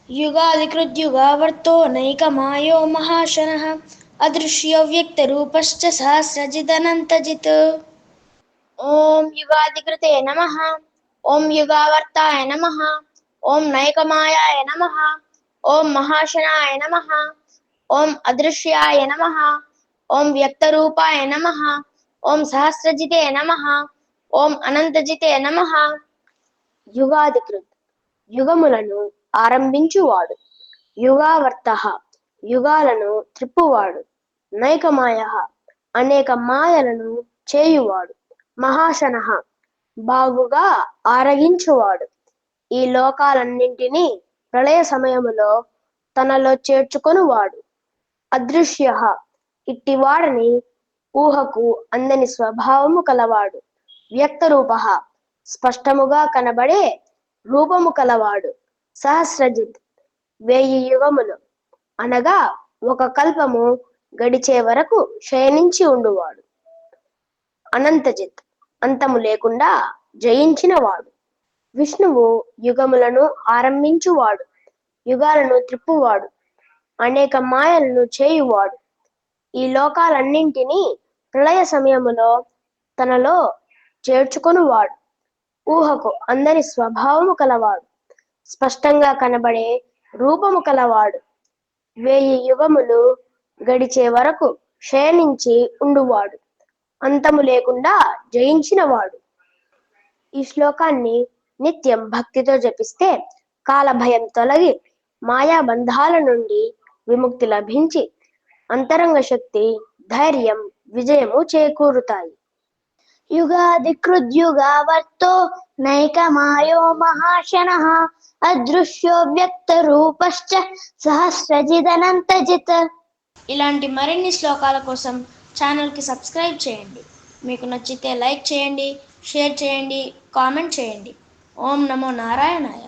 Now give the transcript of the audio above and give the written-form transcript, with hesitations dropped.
युगादिकृद्युगावर्तो नैकमायो महाशनः अदृश्यो व्यक्तरूपश्च सहस्रजिदनन्तजित्। ॐ युगादिकृते नमः। ॐ युगावर्ताय नमः। ॐ नैकमायाय नमः। ॐ महाशनाय नमः। ॐ अदृश्याय नमः। ॐ व्यक्तरूपाय नमः। ॐ सहस्रजिते नमः। ॐ अनन्तजिते नमः। యుగాధికృత్ యుగములను ఆరంభించువాడు. యుగావర్త యుగాలను త్రిప్పువాడు. నైకమాయ అనేక మాయలను చేయువాడు. మహాశన బాగుగా ఆరగించువాడు. ఈ లోకాలన్నింటినీ ప్రళయ సమయములో తనలో చేర్చుకొనువాడు. అదృశ్య ఇట్టివాడని ఊహకు అందని స్వభావము కలవాడు. వ్యక్తరూప స్పష్టముగా కనబడే రూపము కలవాడు. సహస్రజిత్ 1000 యుగములు అనగా ఒక కల్పము గడిచే వరకు శయనించి ఉండువాడు. అనంతజిత్ అంతము లేకుండా జయించినవాడు. విష్ణువు యుగములను ఆరంభించువాడు. యుగాలను త్రిప్పువాడు. అనేక మాయలను చేయువాడు. ఈ లోకాలన్నింటినీ ప్రళయ సమయములో తనలో చేర్చుకొనువాడు. ఊహకు అందని స్వభావము కలవాడు. స్పష్టంగా కనబడే రూపము కలవాడు. 1000 యుగములు గడిచే వరకు శయనించి ఉండువాడు. అంతము లేకుండా జయించినవాడు. ఈ శ్లోకాన్ని నిత్యం భక్తితో జపిస్తే కాలభయం తొలగి మాయాబంధాల నుండి విముక్తి లభించి అంతరంగ శక్తి, ధైర్యం, విజయము చేకూరుతాయి. యుగాదికృద్యుగావర్తో నైకమాయో మహాశనః అదృశ్యో వ్యక్తరూపశ్చ సహస్రజిదనంతజిత్. ఇలాంటి మరిన్ని శ్లోకాల కోసం ఛానల్కి సబ్స్క్రైబ్ చేయండి. మీకు నచ్చితే లైక్ చేయండి, షేర్ చేయండి, కామెంట్ చేయండి. ఓం నమో నారాయణాయ.